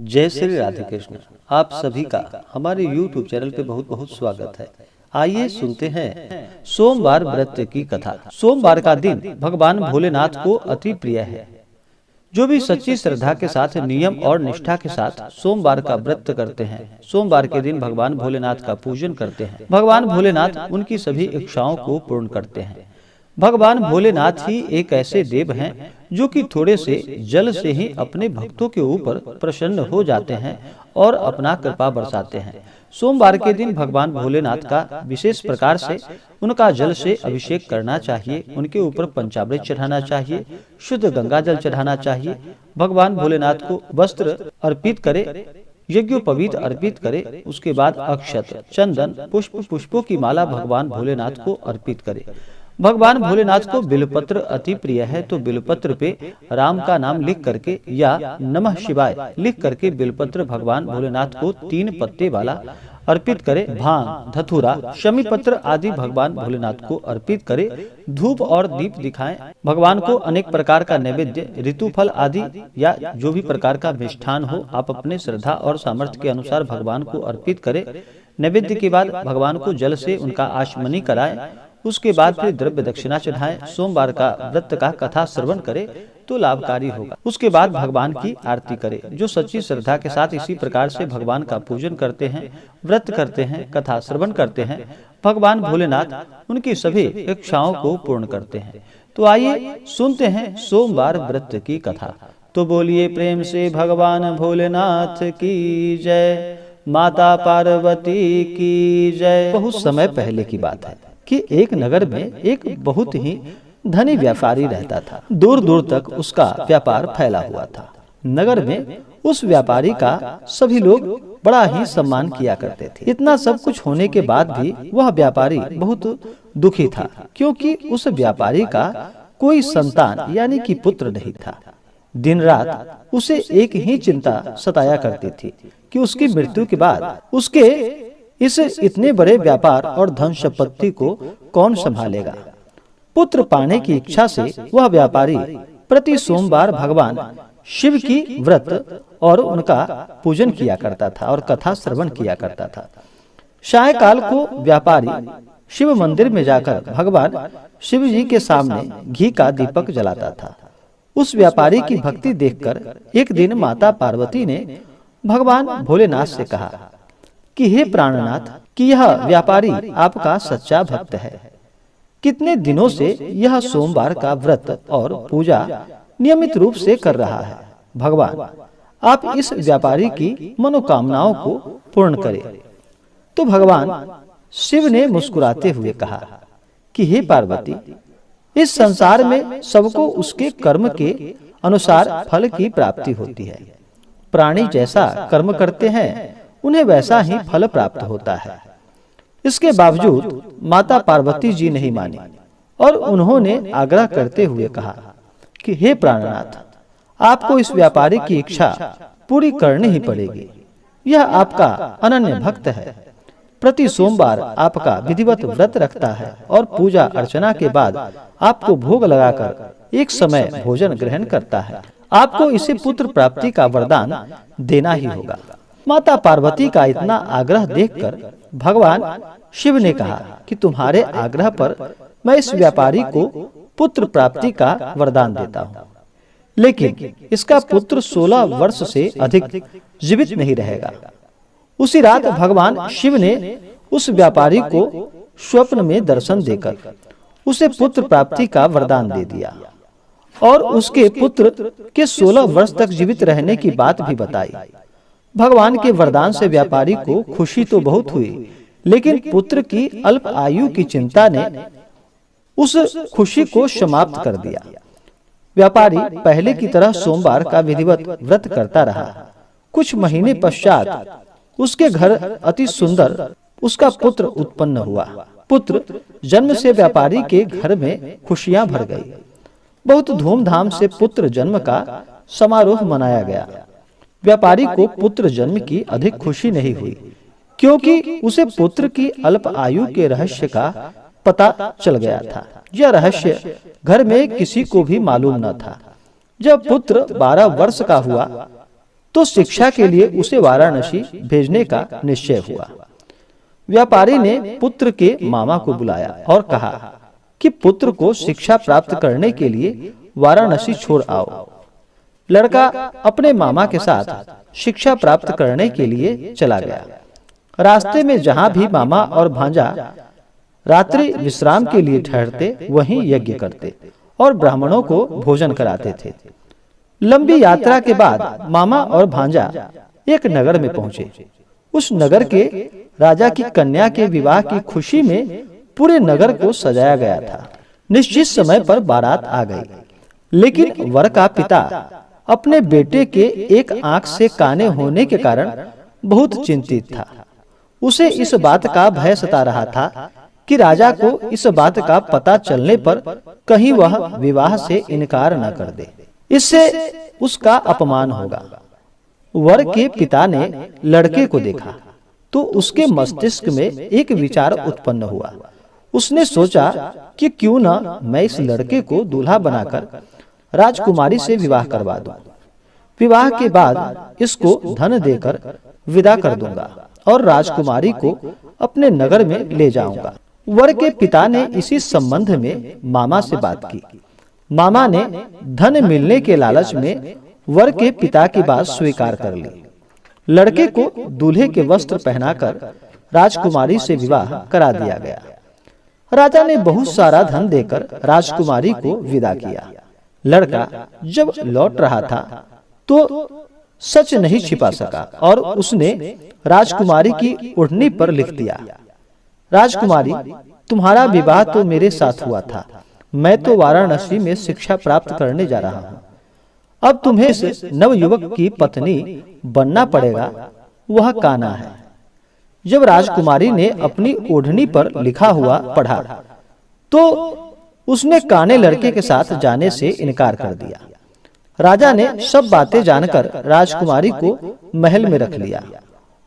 जय श्री राधे कृष्ण। आप सभी का हमारे YouTube चैनल पे बहुत बहुत स्वागत है। आइए सुनते हैं सोमवार व्रत की कथा। सोमवार का दिन भगवान भोलेनाथ को अति प्रिय है। जो भी सच्ची श्रद्धा के साथ नियम और निष्ठा के साथ सोमवार का व्रत करते हैं, सोमवार के दिन भगवान भोलेनाथ का पूजन करते हैं, भगवान भोलेनाथ उनकी सभी इच्छाओं को पूर्ण करते हैं। भगवान भोलेनाथ ही एक ऐसे देव हैं जो कि थोड़े से जल से ही अपने भक्तों के ऊपर प्रसन्न हो जाते हैं और अपना कृपा बरसाते हैं। सोमवार के दिन भगवान भोलेनाथ का विशेष प्रकार से उनका जल से अभिषेक करना चाहिए, उनके ऊपर पंचामृत चढ़ाना चाहिए, शुद्ध गंगा जल चढ़ाना चाहिए। भगवान भोलेनाथ को वस्त्र अर्पित करे, यज्ञोपवीत अर्पित करे, उसके बाद अक्षत, चंदन, पुष्पों की माला भगवान भोलेनाथ को अर्पित करे। भगवान भोलेनाथ को बिलपत्र अति प्रिय है, तो बिलपत्र पे राम का नाम लिख करके या नमः शिवाय लिख करके बिलपत्र भगवान भोलेनाथ को 3 पत्ते वाला अर्पित करे। भांग, धतूरा, शमी पत्र आदि भगवान भोलेनाथ को अर्पित करे। धूप और दीप दिखाएं। भगवान को अनेक प्रकार का नैवेद्य, ऋतु फल आदि या जो भी प्रकार का मिष्ठान हो, आप अपने श्रद्धा और सामर्थ्य के अनुसार भगवान को अर्पित करें। नैवेद्य के बाद भगवान को जल से उनका आचमनी कराएं। उसके बाद फिर द्रव्य दक्षिणा चढ़ाएं। सोमवार का व्रत का कथा श्रवण करे तो लाभकारी होगा। उसके बाद भगवान की आरती करे। जो सच्ची श्रद्धा के साथ इसी प्रकार से भगवान का पूजन करते हैं, व्रत करते हैं, कथा श्रवण करते हैं, भगवान भोलेनाथ उनकी सभी इच्छाओं को पूर्ण करते हैं। तो आइए सुनते हैं सोमवार व्रत की कथा। तो बोलिए प्रेम से भगवान भोलेनाथ की जय, माता पार्वती की जय। बहुत समय पहले की बात है कि एक नगर में एक बहुत ही धनी व्यापारी रहता था। दूर दूर तक उसका व्यापार फैला हुआ था। नगर में उस व्यापारी का सभी लोग बड़ा ही सम्मान किया करते थे। इतना सब कुछ होने के बाद भी वह व्यापारी बहुत दुखी था, क्योंकि उस व्यापारी का कोई संतान यानी कि पुत्र नहीं था। दिन रात उसे एक ही चिंता सताया करती थी कि उसकी मृत्यु के बाद उसके इस इतने बड़े व्यापार और धन संपत्ति को कौन संभालेगा। पुत्र पाने की इच्छा से वह व्यापारी प्रति सोमवार भगवान शिव की व्रत और उनका पूजन किया करता था और कथा श्रवण किया करता था। सायंकाल को व्यापारी शिव मंदिर में जाकर भगवान शिव जी के सामने घी का दीपक जलाता था। उस व्यापारी की भक्ति देखकर एक दिन माता पार्वती ने भगवान भोलेनाथ से कहा कि हे प्राणनाथ, कि यह व्यापारी आपका सच्चा भक्त है। कितने दिनों से यह सोमवार का व्रत और पूजा नियमित रूप से कर रहा है। भगवान, आप इस व्यापारी की मनोकामनाओं को पूर्ण करें। तो भगवान शिव ने मुस्कुराते हुए कहा कि हे पार्वती, इस संसार में सबको उसके कर्म के अनुसार फल की प्राप्ति होती है। प्राणी जैसा कर्म करते हैं उन्हें वैसा ही फल प्राप्त होता है। इसके बावजूद माता पार्वती जी नहीं मानी और उन्होंने आग्रह करते हुए कहा कि हे प्राणनाथ, आपको इस व्यापारी की इच्छा पूरी करनी ही पड़ेगी। यह आपका अनन्य भक्त है। प्रति सोमवार आपका विधिवत व्रत रखता है और पूजा अर्चना के बाद आपको भोग लगाकर एक समय भोजन ग्रहण करता है। आपको इसे पुत्र प्राप्ति का वरदान देना ही होगा। माता पार्वती का इतना आग्रह देखकर भगवान शिव ने कहा कि तुम्हारे आग्रह पर मैं इस व्यापारी को पुत्र प्राप्ति का वरदान देता हूँ, लेकिन इसका पुत्र 16 वर्ष से अधिक जीवित नहीं रहेगा। उसी रात भगवान शिव ने उस व्यापारी को स्वप्न में दर्शन देकर उसे पुत्र प्राप्ति का वरदान दे दिया और उसके पुत्र के 16 वर्ष तक जीवित रहने की बात भी बताई। भगवान के वरदान से व्यापारी को खुशी तो बहुत हुई, लेकिन पुत्र की अल्प आयु की चिंता ने उस खुशी को समाप्त कर दिया। व्यापारी पहले की तरह सोमवार का विधिवत व्रत करता रहा। कुछ महीने पश्चात उसके घर अति सुंदर उसका पुत्र उत्पन्न हुआ। पुत्र जन्म से व्यापारी के घर में खुशियां भर गई। बहुत धूमधाम से पुत्र जन्म का समारोह मनाया गया। व्यापारी को पुत्र जन्म की अधिक खुशी नहीं हुई, क्योंकि उसे पुत्र की अल्प आयु के रहस्य का पता चल गया था। यह रहस्य घर में किसी को भी मालूम न था। जब पुत्र 12 वर्ष का हुआ तो शिक्षा के लिए उसे वाराणसी भेजने का निश्चय हुआ। व्यापारी ने पुत्र के मामा को बुलाया और कहा कि पुत्र को शिक्षा प्राप्त करने के लिए वाराणसी छोड़ आओ। लड़का अपने मामा के साथ शिक्षा प्राप्त करने के लिए चला गया। रास्ते में जहां भी मामा और भांजा रात्रि विश्राम के लिए ठहरते, वहीं यज्ञ करते और ब्राह्मणों को भोजन कराते थे। लंबी यात्रा के बाद मामा और भांजा एक नगर में पहुंचे। उस नगर के राजा की कन्या के विवाह की खुशी में पूरे नगर को सजाया गया था। निश्चित समय पर बारात आ गई, लेकिन वर का पिता अपने बेटे के एक आंख से काने होने के कारण बहुत चिंतित था। उसे इस बात का भय सता रहा था कि राजा को इस बात का पता चलने पर कहीं वह विवाह से इनकार न कर दे, इससे उसका अपमान होगा। वर के पिता ने लड़के को देखा तो उसके मस्तिष्क में एक विचार उत्पन्न हुआ। उसने सोचा कि क्यों न मैं इस लड़के को दूल्हा बनाकर राजकुमारी से विवाह करवा दूं। विवाह के बाद इसको धन देकर विदा कर दूंगा और राजकुमारी को अपने नगर में ले जाऊंगा। वर के पिता ने इसी संबंध में मामा से बात की। मामा ने धन मिलने के लालच में वर के पिता की बात स्वीकार कर ली। लड़के को दूल्हे के वस्त्र पहनाकर राजकुमारी से विवाह करा दिया गया। राजा ने बहुत सारा धन देकर राजकुमारी को विदा किया। लड़का जब लौट रहा था तो सच नहीं छिपा सका और उसने राजकुमारी की ओढ़नी पर लिख दिया, राजकुमारी, तुम्हारा विवाह तो मेरे साथ हुआ था। मैं तो वाराणसी में शिक्षा प्राप्त करने जा रहा हूँ। अब तुम्हें इस नवयुवक की पत्नी बनना पड़ेगा। वह काना है। जब राजकुमारी ने अपनी ओढ़नी पर लिखा हुआ पढ़ा तो उसने काने लड़के के साथ जाने से इनकार कर दिया। राजा ने सब बातें जानकर राजकुमारी को महल में रख लिया।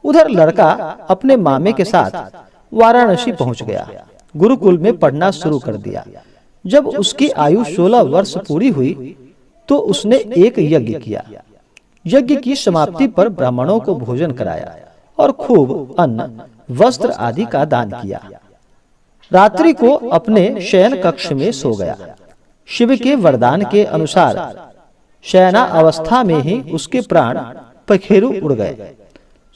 उधर लड़का अपने मामे के साथ वाराणसी पहुंच गया। गुरुकुल में पढ़ना शुरू कर दिया। जब उसकी आयु 16 वर्ष पूरी हुई तो उसने एक यज्ञ किया। यज्ञ की समाप्ति पर ब्राह्मणों को भोजन कराया और खूब अन्न, वस्त्र आदि का दान किया। रात्रि को अपने शयन कक्ष में सो गया। शिव के वरदान के अनुसार शयना अवस्था में ही उसके प्राण पखेरु उड़ गए।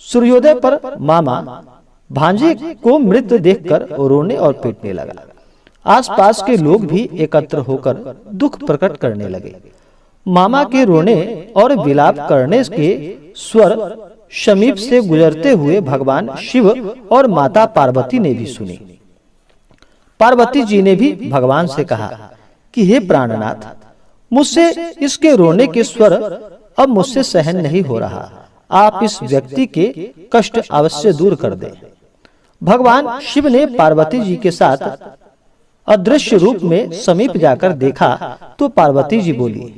सूर्योदय पर मामा भांजे को मृत देखकर रोने और पीटने लगा। आसपास के लोग भी एकत्र होकर दुख प्रकट करने लगे। मामा के रोने और विलाप करने के स्वर समीप से गुजरते हुए भगवान शिव और माता पार्वती ने भी सुनी। पार्वती जी ने भी भगवान से कहा कि हे प्राणनाथ, मुझसे इसके रोने के स्वर अब मुझसे सहन नहीं हो रहा। आप इस व्यक्ति के कष्ट अवश्य दूर कर दें। भगवान शिव ने पार्वती जी के साथ अदृश्य रूप में समीप जाकर देखा तो पार्वती जी बोली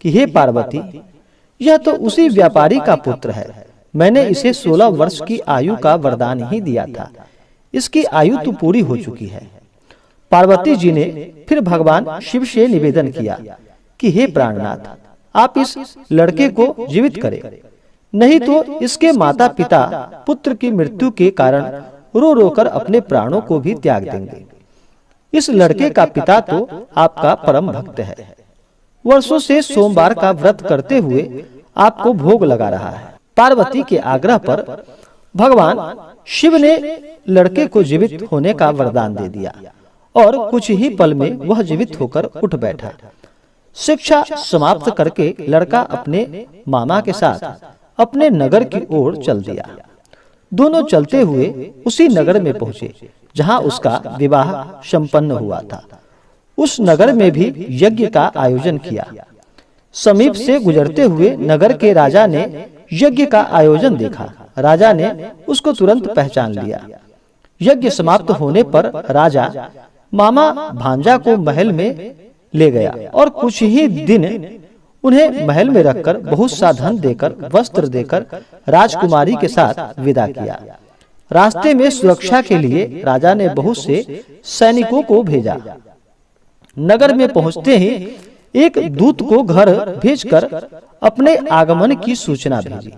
कि हे पार्वती, यह तो उसी व्यापारी का पुत्र है। मैंने इसे 16 वर्ष की आयु का वरदान ही दिया था। इसकी आयु तो पूरी हो चुकी है। पार्वती जी ने फिर भगवान शिव से निवेदन किया कि हे प्राणनाथ, आप इस लड़के को जीवित करें, नहीं तो इसके माता पिता पुत्र की मृत्यु के कारण रो रो कर अपने प्राणों को भी त्याग देंगे। इस लड़के का पिता तो आपका परम भक्त है। वर्षों से सोमवार का व्रत करते हुए आपको भोग लगा रहा है। पार्वती के आग्रह पर भगवान शिव ने लड़के को जीवित होने का वरदान दे दिया और कुछ ही पल में वह जीवित होकर उठ बैठा। शिक्षा समाप्त करके लड़का अपने मामा के साथ अपने नगर की ओर चल दिया। दोनों चलते हुए उसी नगर में पहुंचे जहां उसका विवाह संपन्न हुआ था। उस नगर में भी यज्ञ का आयोजन किया। समीप से गुजरते हुए नगर के राजा ने यज्ञ का आयोजन देखा। राजा ने उसको तुरंत पहचान लिया। यज्ञ समाप्त होने पर राजा मामा भांजा को महल में ले गया और कुछ ही दिन उन्हें महल में रखकर बहुत सा धन देकर, वस्त्र देकर राजकुमारी के साथ विदा किया। रास्ते में सुरक्षा के लिए राजा ने बहुत से सैनिकों को भेजा। नगर में पहुंचते ही एक दूत को घर भेजकर अपने आगमन की सूचना भेजी।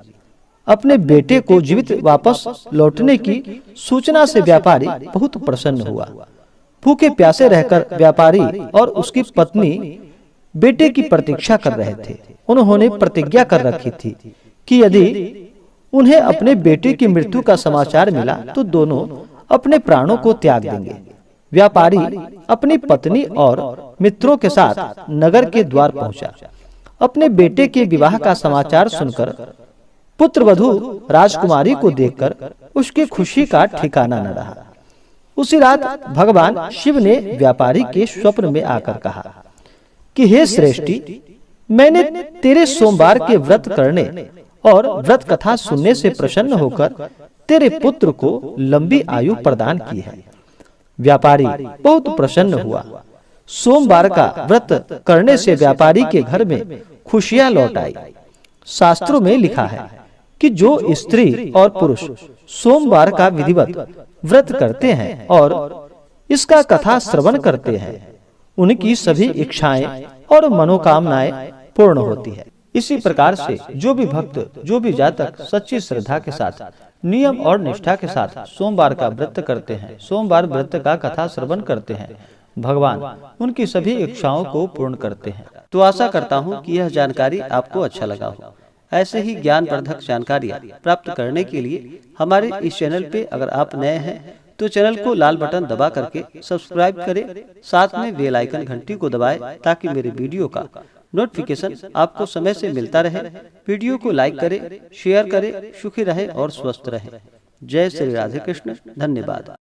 अपने बेटे को जीवित वापस लौटने की सूचना से व्यापारी बहुत प्रसन्न हुआ। भूखे प्यासे रहकर व्यापारी और उसकी पत्नी बेटे की प्रतीक्षा कर रहे थे। उन्होंने प्रतिज्ञा कर रखी थी कि यदि उन्हें अपने बेटे की मृत्यु का समाचार मिला तो दोनों अपने प्राणों को त्याग देंगे। व्यापारी अपनी पत्नी और मित्रों के साथ नगर के द्वार पहुंचा। अपने बेटे के विवाह का समाचार सुनकर पुत्रवधू राजकुमारी को देखकर उसकी खुशी का ठिकाना न रहा। उसी रात भगवान शिव ने व्यापारी के स्वप्न में आकर कहा कि हे श्रेष्ठी, मैंने तेरे सोमवार के व्रत करने और व्रत कथा सुनने से प्रसन्न होकर तेरे पुत्र को लंबी आयु प्रदान की है। व्यापारी बहुत प्रसन्न हुआ। सोमवार का व्रत करने से व्यापारी के घर में खुशियां लौट आई। शास्त्रों में लिखा है कि जो स्त्री और पुरुष सोमवार का विधिवत व्रत करते हैं और इसका कथा श्रवण करते हैं, उनकी सभी इच्छाएं और मनोकामनाएं पूर्ण होती है। इसी प्रकार से जो भी भक्त, जो भी जातक सच्ची श्रद्धा के साथ, नियम और निष्ठा के साथ सोमवार का व्रत करते हैं, सोमवार व्रत का कथा श्रवण करते हैं, भगवान उनकी सभी इच्छाओं को पूर्ण करते हैं। तो आशा करता हूँ कि यह जानकारी आपको अच्छा लगा हो। ऐसे ही ज्ञानवर्धक जानकारियाँ प्राप्त करने के लिए हमारे इस चैनल पे अगर आप नए हैं तो चैनल को लाल बटन दबा करके सब्सक्राइब करें, साथ में बेल आइकन घंटी को दबाएं ताकि मेरे वीडियो का नोटिफिकेशन आपको समय से मिलता रहे। वीडियो को लाइक करें, शेयर करें। सुखी रहे और स्वस्थ रहे। जय श्री राधे कृष्ण। धन्यवाद।